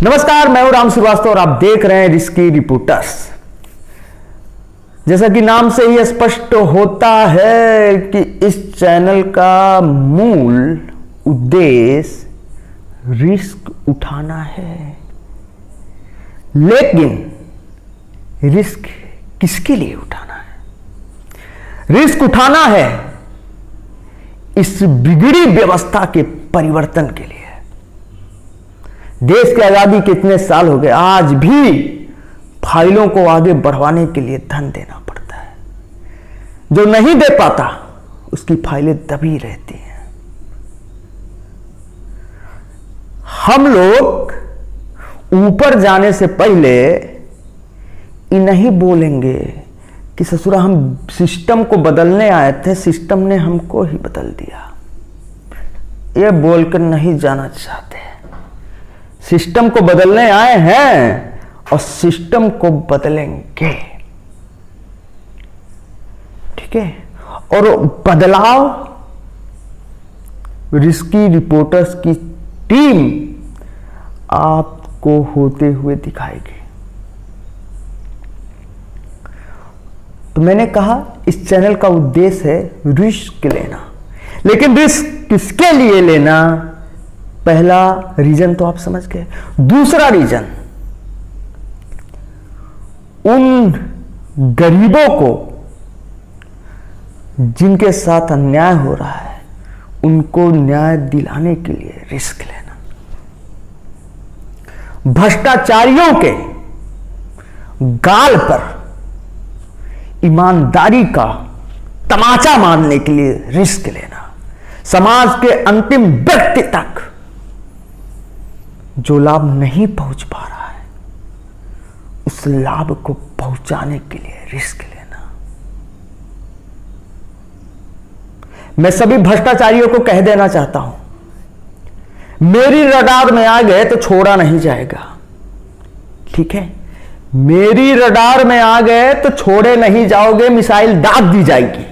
नमस्कार, मैं हूं राम श्रीवास्तव और आप देख रहे हैं रिस्की रिपोर्टर्स। जैसा कि नाम से ही स्पष्ट होता है कि इस चैनल का मूल उद्देश्य रिस्क उठाना है, लेकिन रिस्क किसके लिए उठाना है? रिस्क उठाना है इस बिगड़ी व्यवस्था के परिवर्तन के लिए। देश की आजादी के इतने साल हो गए, आज भी फाइलों को आगे बढ़वाने के लिए धन देना पड़ता है। जो नहीं दे पाता उसकी फाइलें दबी रहती हैं। हम लोग ऊपर जाने से पहले ये नहीं बोलेंगे कि ससुरा हम सिस्टम को बदलने आए थे, सिस्टम ने हमको ही बदल दिया। ये बोलकर नहीं जाना चाहते। सिस्टम को बदलने आए हैं और सिस्टम को बदलेंगे, ठीक है? और बदलाव रिस्की रिपोर्टर्स की टीम आपको होते हुए दिखाएगी। तो मैंने कहा इस चैनल का उद्देश्य है रिस्क लेना, लेकिन रिस्क किसके लिए लेना? पहला रीजन तो आप समझ गए। दूसरा रीजन, उन गरीबों को जिनके साथ अन्याय हो रहा है उनको न्याय दिलाने के लिए रिस्क लेना। भ्रष्टाचारियों के गाल पर ईमानदारी का तमाचा मारने के लिए रिस्क लेना। समाज के अंतिम व्यक्ति तक जो लाभ नहीं पहुंच पा रहा है उस लाभ को पहुंचाने के लिए रिस्क लेना। मैं सभी भ्रष्टाचारियों को कह देना चाहता हूं, मेरी रडार में आ गए तो छोड़ा नहीं जाएगा, ठीक है? मेरी रडार में आ गए तो छोड़े नहीं जाओगे, मिसाइल दाग दी जाएगी।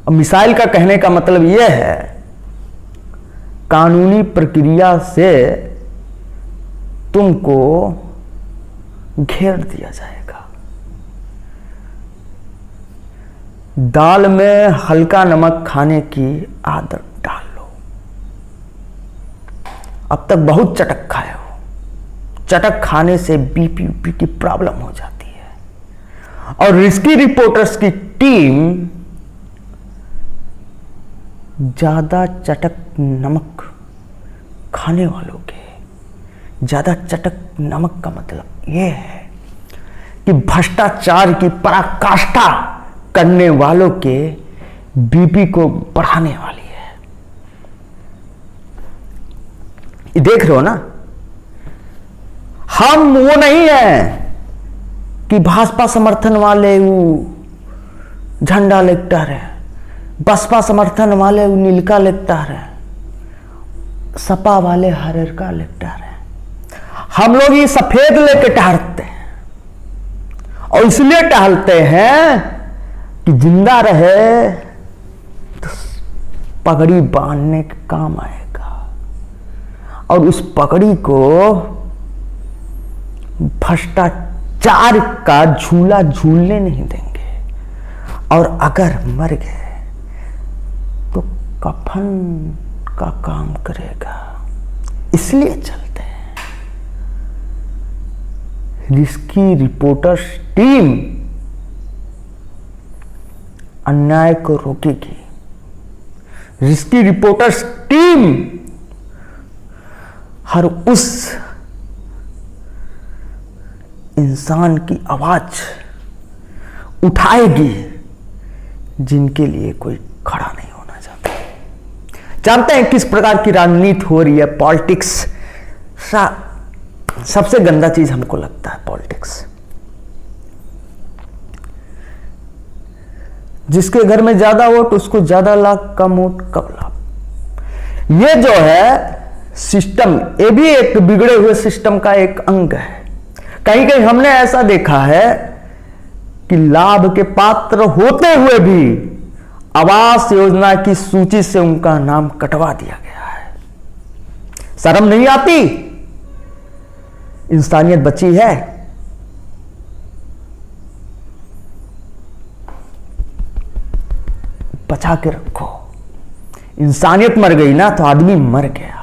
अब मिसाइल का कहने का मतलब यह है कानूनी प्रक्रिया से तुमको घेर दिया जाएगा। दाल में हल्का नमक खाने की आदत डाल लो। अब तक बहुत चटक खाए हो, चटक खाने से बीपी की प्रॉब्लम हो जाती है। और रिस्की रिपोर्टर्स की टीम ज्यादा चटक नमक खाने वालों के, ज्यादा चटक नमक का मतलब यह है कि भ्रष्टाचार की पराकाष्ठा करने वालों के बीपी को बढ़ाने वाली है। ये देख रहे हो ना? हम वो नहीं है कि भाजपा समर्थन वाले वो झंडा लेकर है, बसपा समर्थन वाले नीलका लेक्टर है, सपा वाले हरियर का लेक्टर है। हम लोग ये सफेद लेके टहलते हैं, और इसलिए टहलते हैं कि जिंदा रहे तो पगड़ी बांधने के काम आएगा, और उस पगड़ी को भ्रष्टाचार का झूला झूलने नहीं देंगे। और अगर मर गए तो कफन का काम करेगा। इसलिए चलते हैं। रिस्की रिपोर्टर्स टीम अन्याय को रोकेगी। रिस्की रिपोर्टर्स टीम हर उस इंसान की आवाज उठाएगी जिनके लिए कोई खड़ा नहीं होना चाहता। जानते हैं किस प्रकार की राजनीति हो रही है? पॉलिटिक्स सबसे गंदा चीज हमको लगता है। पॉलिटिक्स, जिसके घर में ज्यादा वोट उसको ज्यादा लाभ, कम वोट कम लाभ। ये जो है सिस्टम, ये भी एक बिगड़े हुए सिस्टम का एक अंग है। कहीं कहीं हमने ऐसा देखा है कि लाभ के पात्र होते हुए भी आवास योजना की सूची से उनका नाम कटवा दिया गया है। शर्म नहीं आती? इंसानियत बची है? बचा के रखो। इंसानियत मर गई ना तो आदमी मर गया।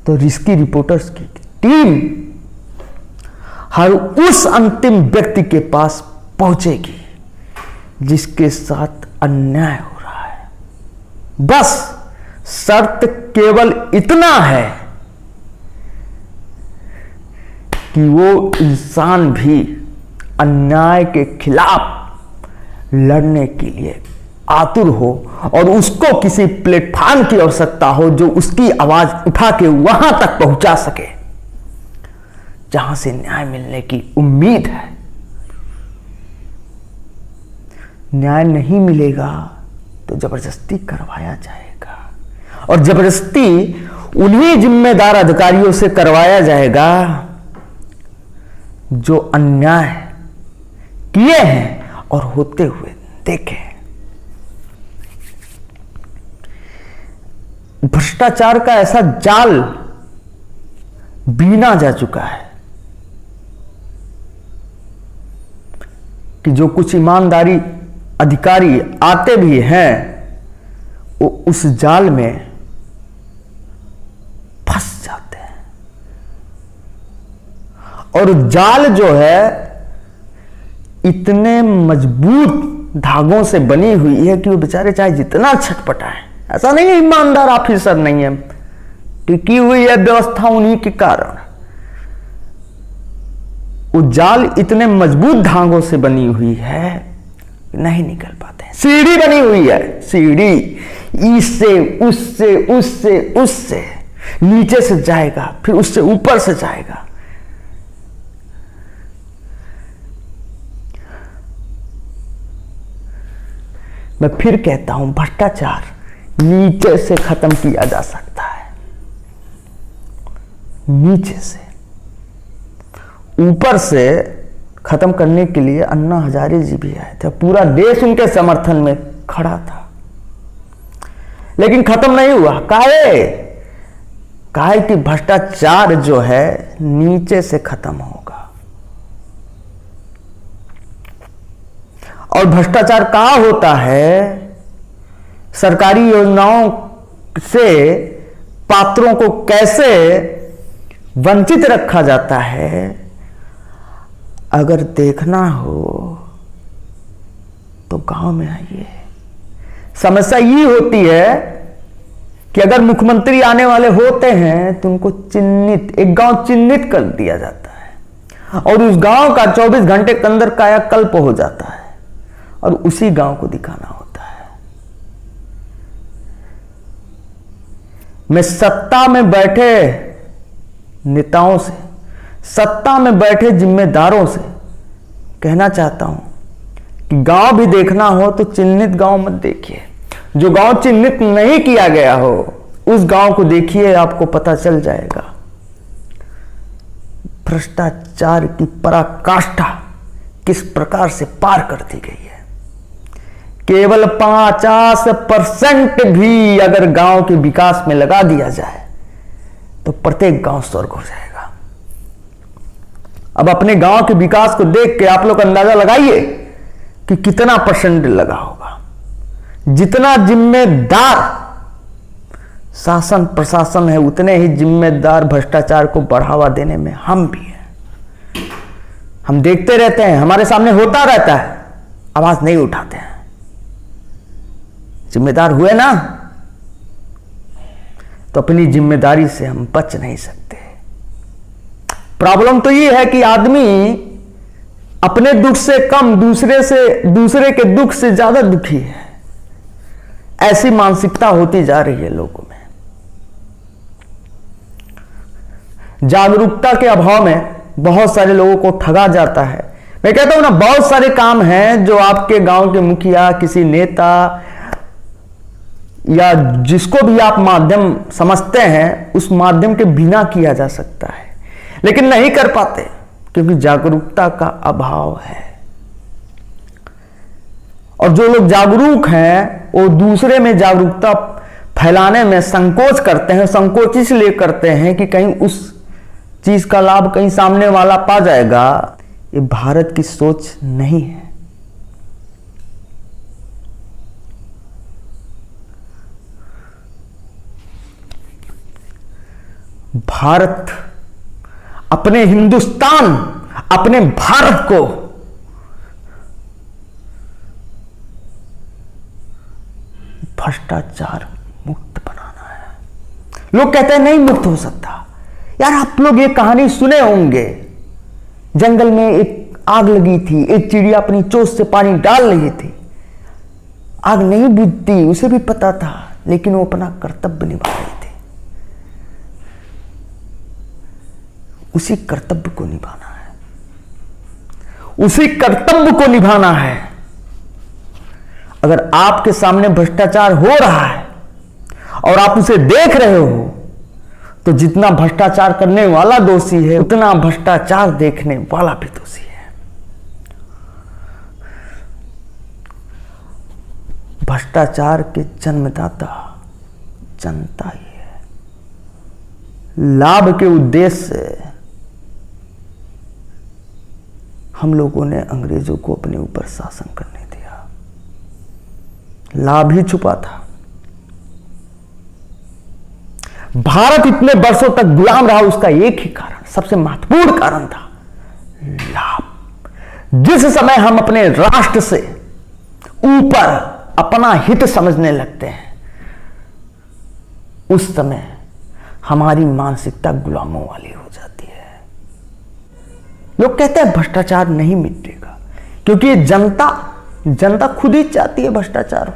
तो रिस्की रिपोर्टर्स की टीम हर उस अंतिम व्यक्ति के पास पहुंचेगी जिसके साथ अन्याय हो रहा है। बस शर्त केवल इतना है कि वो इंसान भी अन्याय के खिलाफ लड़ने के लिए आतुर हो और उसको किसी प्लेटफॉर्म की आवश्यकता हो जो उसकी आवाज उठा के वहां तक पहुंचा सके जहां से न्याय मिलने की उम्मीद है। न्याय नहीं मिलेगा तो जबरदस्ती करवाया जाएगा और जबरदस्ती उन्हीं जिम्मेदार अधिकारियों से करवाया जाएगा जो अन्याय किए हैं और होते हुए देखे। भ्रष्टाचार का ऐसा जाल बीना जा चुका है कि जो कुछ ईमानदारी अधिकारी आते भी हैं वो उस जाल में फंस जाते हैं। और जाल जो है इतने मजबूत धागों से बनी हुई है कि वो बेचारे चाहे जितना छटपटाएं, ऐसा नहीं है ईमानदार ऑफिसर नहीं है, टिकी हुई है व्यवस्था उन्हीं के कारण। वो जाल इतने मजबूत धागों से बनी हुई है कि नहीं निकल पाते। सीढ़ी बनी हुई है, सीढ़ी इससे उससे उससे उससे नीचे से जाएगा, फिर उससे ऊपर से जाएगा। मैं फिर कहता हूं, भ्रष्टाचार नीचे से खत्म किया जा सकता है, नीचे से। ऊपर से खत्म करने के लिए अन्ना हजारे जी भी आए थे, पूरा देश उनके समर्थन में खड़ा था, लेकिन खत्म नहीं हुआ। काहे कि भ्रष्टाचार जो है नीचे से खत्म होगा। और भ्रष्टाचार कहाँ होता है? सरकारी योजनाओं से पात्रों को कैसे वंचित रखा जाता है, अगर देखना हो तो गांव में आइए। समस्या ये होती है कि अगर मुख्यमंत्री आने वाले होते हैं तो उनको चिन्हित, एक गांव चिन्हित कर दिया जाता है और उस गांव का 24 घंटे के अंदर कायाकल्प हो जाता है और उसी गांव को दिखाना होता है। मैं सत्ता में बैठे नेताओं से, सत्ता में बैठे जिम्मेदारों से कहना चाहता हूं कि गांव भी देखना हो तो चिन्हित गांव मत देखिए। जो गांव चिन्हित नहीं किया गया हो उस गांव को देखिए, आपको पता चल जाएगा भ्रष्टाचार की पराकाष्ठा किस प्रकार से पार कर दी गई है। केवल 50% भी अगर गांव के विकास में लगा दिया जाए तो प्रत्येक गांव स्वर्ग हो जाएगा। अब अपने गांव के विकास को देख के आप लोग अंदाजा लगाइए कि कितना परसेंट लगा होगा। जितना जिम्मेदार शासन प्रशासन है उतने ही जिम्मेदार भ्रष्टाचार को बढ़ावा देने में हम भी हैं। हम देखते रहते हैं, हमारे सामने होता रहता है, आवाज नहीं उठाते हैं। जिम्मेदार हुए ना तो अपनी जिम्मेदारी से हम बच नहीं सकते। प्रॉब्लम तो ये है कि आदमी अपने दुख से कम दूसरे के दुख से ज्यादा दुखी है। ऐसी मानसिकता होती जा रही है लोगों में। जागरूकता के अभाव में बहुत सारे लोगों को ठगा जाता है। मैं कहता हूं ना, बहुत सारे काम हैं जो आपके गांव के मुखिया, किसी नेता या जिसको भी आप माध्यम समझते हैं उस माध्यम के बिना किया जा सकता है, लेकिन नहीं कर पाते क्योंकि जागरूकता का अभाव है। और जो लोग जागरूक हैं वो दूसरे में जागरूकता फैलाने में संकोच करते हैं। संकोच इसलिए करते हैं कि कहीं उस चीज का लाभ कहीं सामने वाला पा जाएगा, ये भारत की सोच नहीं है। भारत अपने हिंदुस्तान, अपने भारत को भ्रष्टाचार मुक्त बनाना है। लोग कहते हैं नहीं मुक्त हो सकता। यार आप लोग ये कहानी सुने होंगे, जंगल में एक आग लगी थी, एक चिड़िया अपनी चोंच से पानी डाल रही थी, आग नहीं बुझती, उसे भी पता था, लेकिन वो अपना कर्तव्य निभा रही थी। उसी कर्तव्य को निभाना है, उसी कर्तव्य को निभाना है। अगर आपके सामने भ्रष्टाचार हो रहा है और आप उसे देख रहे हो, तो जितना भ्रष्टाचार करने वाला दोषी है, उतना भ्रष्टाचार देखने वाला भी दोषी है। भ्रष्टाचार के जन्मदाता जनता ही है। लाभ के उद्देश्य से हम लोगों ने अंग्रेजों को अपने ऊपर शासन करने दिया, लाभ ही छुपा था। भारत इतने वर्षों तक गुलाम रहा, उसका एक ही कारण, सबसे महत्वपूर्ण कारण था लाभ। जिस समय हम अपने राष्ट्र से ऊपर अपना हित समझने लगते हैं, उस समय हमारी मानसिकता गुलामों वाली हो जाती है। लोग कहते हैं भ्रष्टाचार नहीं मिटेगा, क्योंकि जनता खुद ही चाहती है भ्रष्टाचार हो।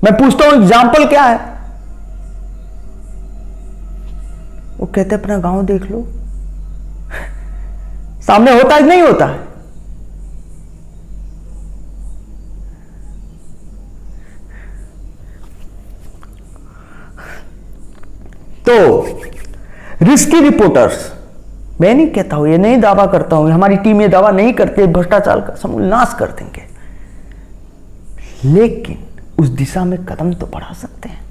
मैं पूछता हूं एग्जाम्पल क्या है? वो कहते अपना गांव देख लो, सामने होता है नहीं होता है? तो रिस्की रिपोर्टर्स, मैं नहीं कहता हूं, ये नहीं दावा करता हूं, हमारी टीम ये दावा नहीं करती भ्रष्टाचार का समूल नाश कर देंगे, लेकिन उस दिशा में कदम तो बढ़ा सकते हैं।